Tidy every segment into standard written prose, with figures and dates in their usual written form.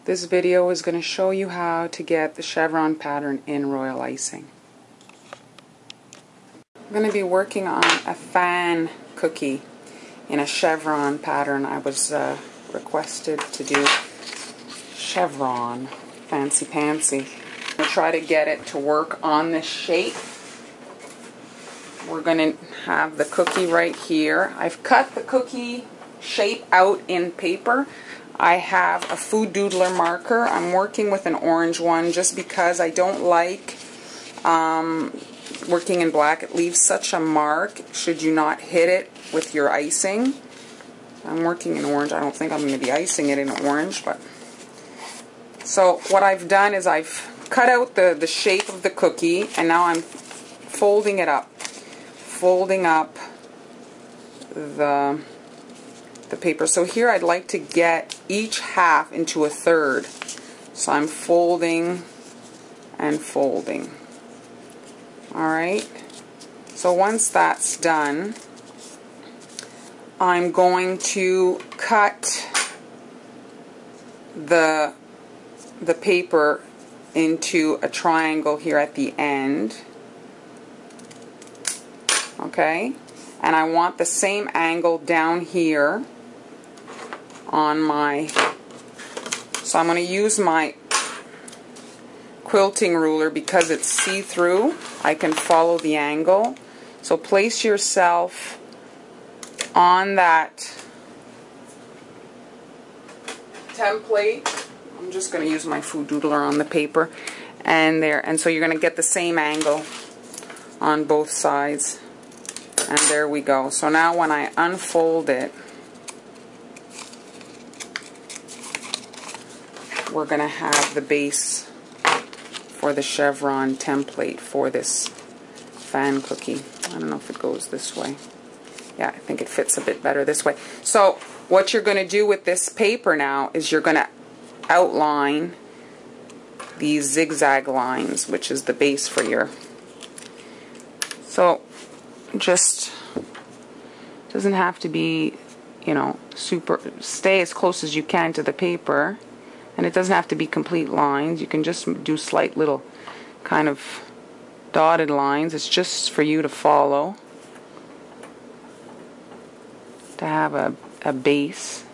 This video is going to show you how to get the chevron pattern in royal icing. I'm going to be working on a fan cookie in a chevron pattern. I was requested to do chevron, fancy pantsy. I'm going to try to get it to work on this shape. We're going to have the cookie right here. I've cut the cookie shape out in paper. I have a food doodler marker. I'm working with an orange one just because I don't like working in black. It leaves such a mark should you not hit it with your icing. I'm working in orange. I don't think I'm going to be icing it in orange, but so what I've done is I've cut out the shape of the cookie, and now I'm folding it up. Folding up the paper. So here I'd like to get each half into a third. So I'm folding and folding. Alright. So once that's done, I'm going to cut the paper into a triangle here at the end. Okay, and I want the same angle down here on my, so I'm going to use my quilting ruler because it's see-through. I can follow the angle. So place yourself on that template. I'm just going to use my food doodler on the paper, and there, and so you're going to get the same angle on both sides. And there we go. So now when I unfold it, we're going to have the base for the chevron template for this fan cookie. I don't know if it goes this way. Yeah, I think it fits a bit better this way. So what you're going to do with this paper now is you're going to outline these zigzag lines, which is the base for your, so just doesn't have to be, you know, super, stay as close as you can to the paper, and it doesn't have to be complete lines. You can just do slight little kind of dotted lines. It's just for you to follow, to have a base.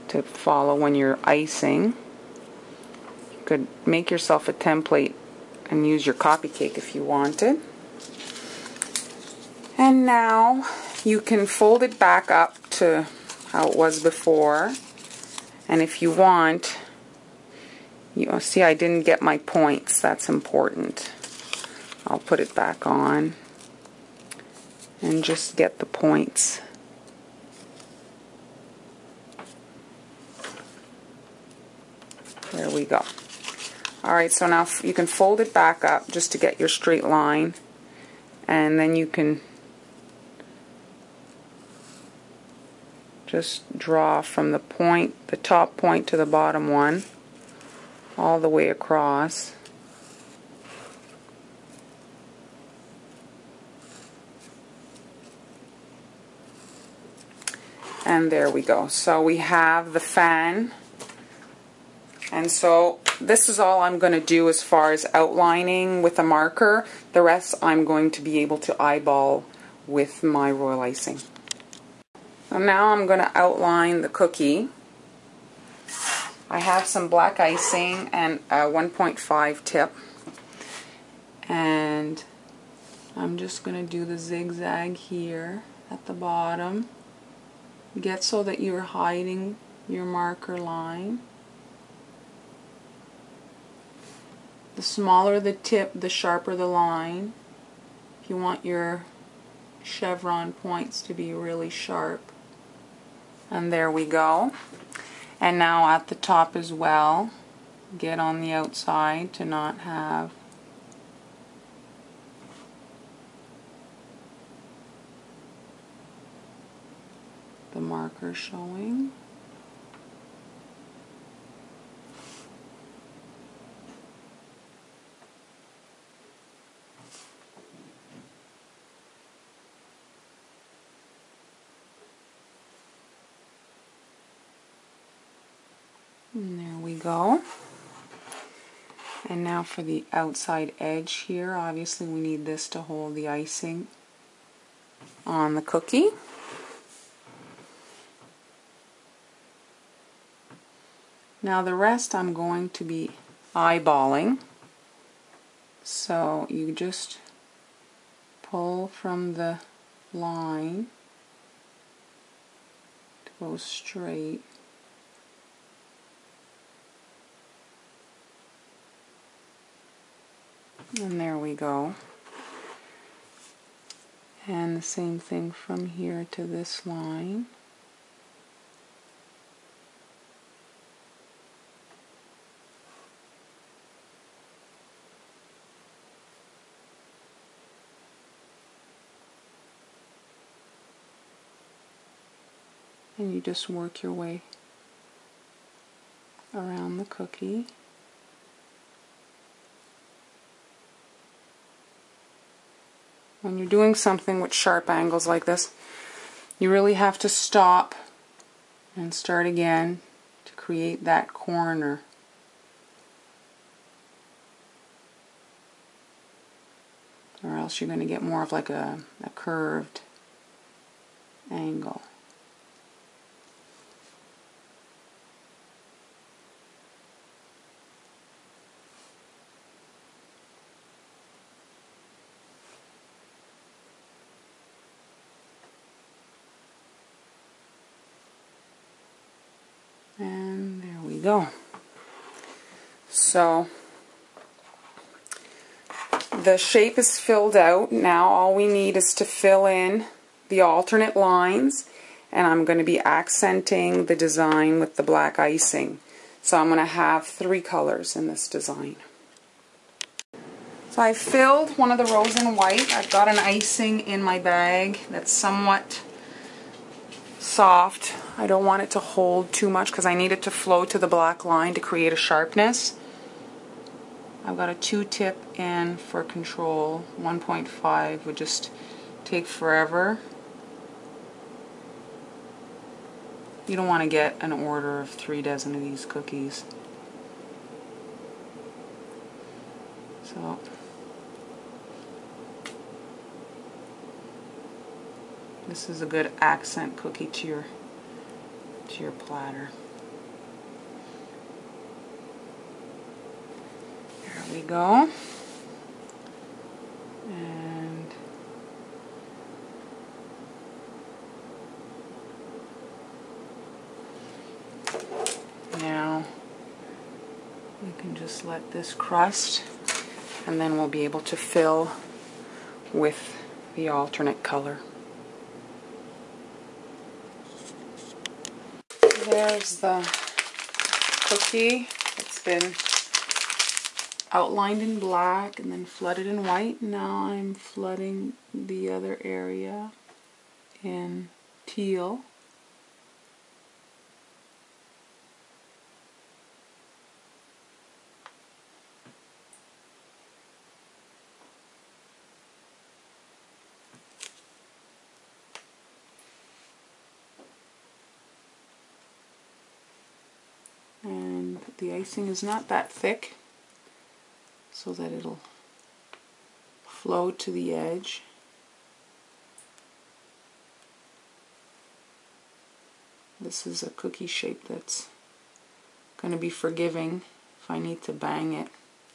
To follow when you're icing. You could make yourself a template and use your copy cake if you wanted. And now you can fold it back up to how it was before. And if you want, you see I didn't get my points. That's important. I'll put it back on and just get the points. There we go. Alright, so now you can fold it back up just to get your straight line, and then you can just draw from the point, the top point to the bottom one, all the way across. And there we go. So we have the fan. And so this is all I'm going to do as far as outlining with a marker. The rest I'm going to be able to eyeball with my royal icing. So now I'm going to outline the cookie. I have some black icing and a 1.5 tip. And I'm just going to do the zigzag here at the bottom. Get so that you're hiding your marker line. The smaller the tip, the sharper the line. If you want your chevron points to be really sharp. And there we go. And now at the top as well, get on the outside to not have the marker showing. And there we go. And now for the outside edge here, obviously we need this to hold the icing on the cookie. Now the rest I'm going to be eyeballing. So you just pull from the line to go straight. And there we go. And the same thing from here to this line. And you just work your way around the cookie. When you're doing something with sharp angles like this, you really have to stop and start again to create that corner. Or else you're going to get more of like a curved angle. And there we go. So the shape is filled out. Now all we need is to fill in the alternate lines, and I'm going to be accenting the design with the black icing. So I'm going to have 3 colors in this design. So I filled one of the rose in white. I've got an icing in my bag that's somewhat soft. I don't want it to hold too much because I need it to flow to the black line to create a sharpness. I've got a 2-tip in for control. 1.5 would just take forever. You don't want to get an order of 3 dozen of these cookies. So this is a good accent cookie to your platter. There we go. And now we can just let this crust, and then we'll be able to fill with the alternate color. There's the cookie. It's been outlined in black and then flooded in white. Now I'm flooding the other area in teal. And the icing is not that thick, so that it'll flow to the edge. This is a cookie shape that's going to be forgiving if I need to bang it.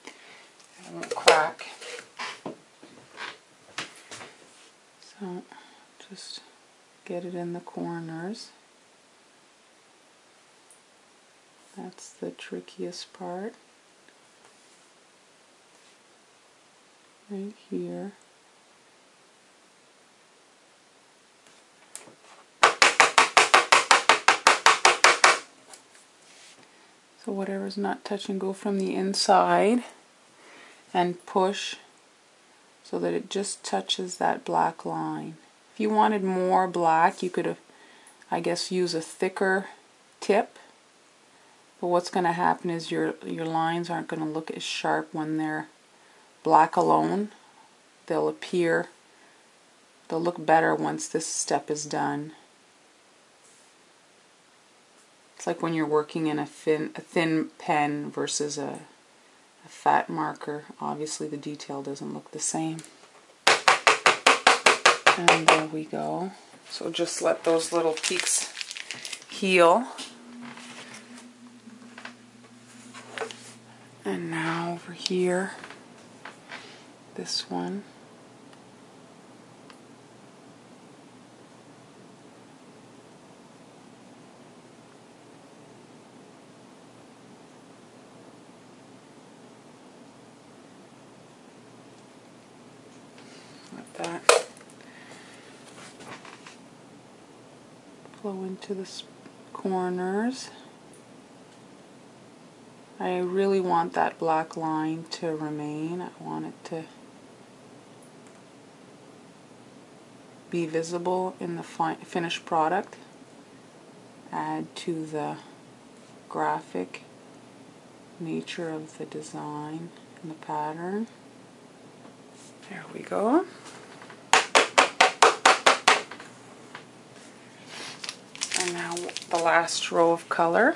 It won't crack. So just get it in the corners. That's the trickiest part. Right here. So whatever's not touching, go from the inside and push so that it just touches that black line. If you wanted more black, you could have, I guess, use a thicker tip. But what's going to happen is your lines aren't going to look as sharp when they're black alone. They'll look better once this step is done. It's like when you're working in a thin pen versus a fat marker. Obviously the detail doesn't look the same. And there we go. So just let those little peaks heal. And now over here, this one. Let that flow into the corners. I really want that black line to remain. I want it to be visible in the finished product. Add to the graphic nature of the design and the pattern. There we go. And now the last row of color.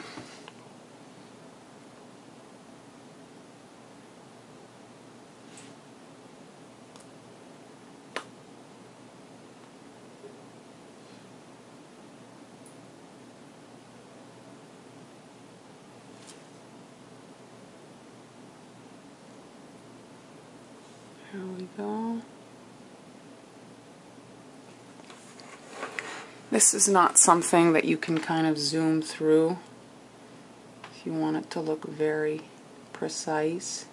There we go. This is not something that you can kind of zoom through if you want it to look very precise.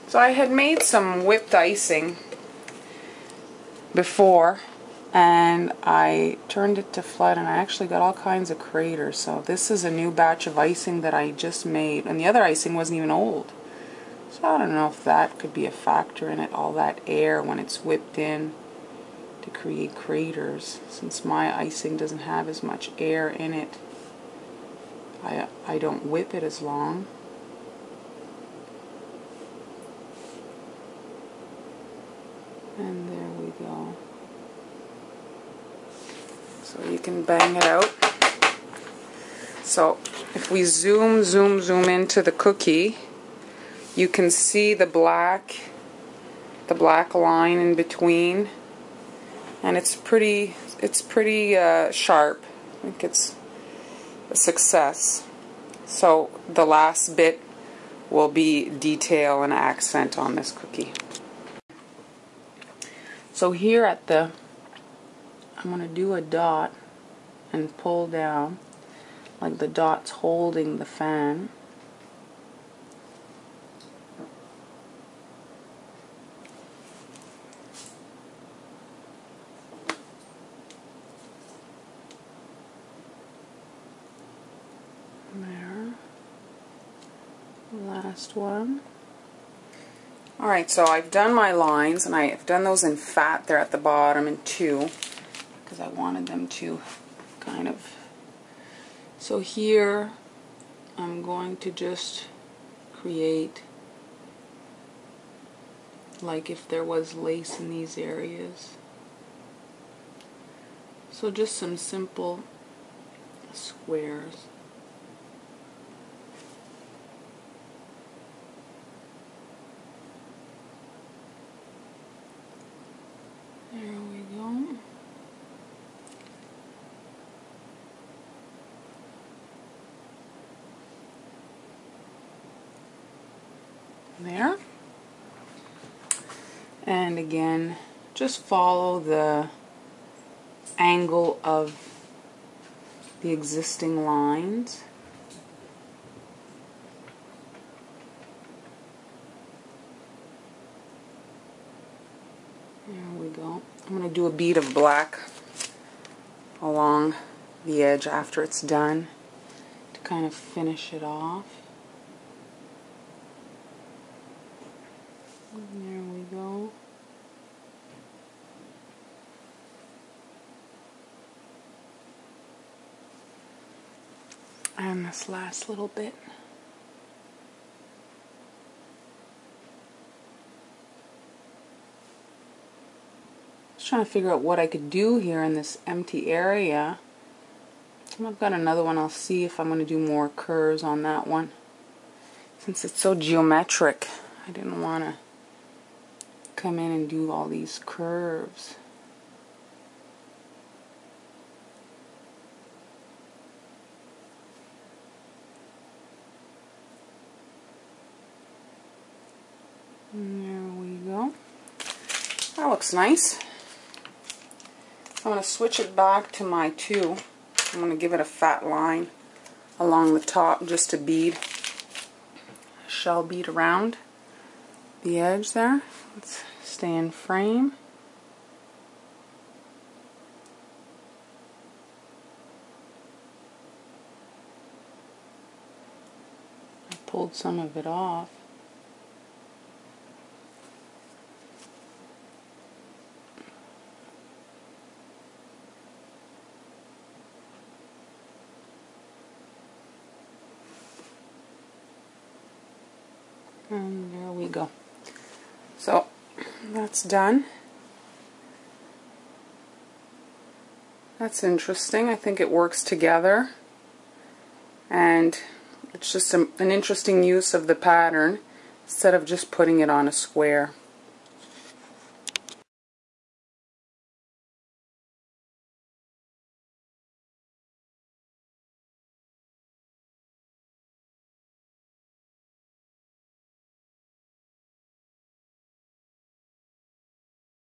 So I had made some whipped icing before, and I turned it to flood, and I actually got all kinds of craters. So this is a new batch of icing that I just made, and the other icing wasn't even old. So I don't know if that could be a factor in it, all that air when it's whipped in to create craters. Since my icing doesn't have as much air in it, I don't whip it as long. And there we go. So you can bang it out. So if we zoom into the cookie, you can see the black line in between, and it's pretty sharp. I think it's a success. So the last bit will be detail and accent on this cookie. So here at the, I'm going to do a dot and pull down, like the dot's holding the fan. There. Last one. Alright, so I've done my lines, and I've done those in fat there at the bottom in 2, because I wanted them to kind of... So here I'm going to just create like if there was lace in these areas. So just some simple squares. There we go. There. And again, just follow the angle of the existing lines. There we go. I'm going to do a bead of black along the edge after it's done to kind of finish it off. And there we go. And this last little bit. Just trying to figure out what I could do here in this empty area. And I've got another one. I'll see if I'm going to do more curves on that one. Since it's so geometric, I didn't want to come in and do all these curves. And there we go. That looks nice. I'm going to switch it back to my 2. I'm going to give it a fat line along the top just to bead, shell bead around the edge there. Let's stay in frame. I pulled some of it off. And there we go. So that's done. That's interesting. I think it works together. And it's just an interesting use of the pattern instead of just putting it on a square.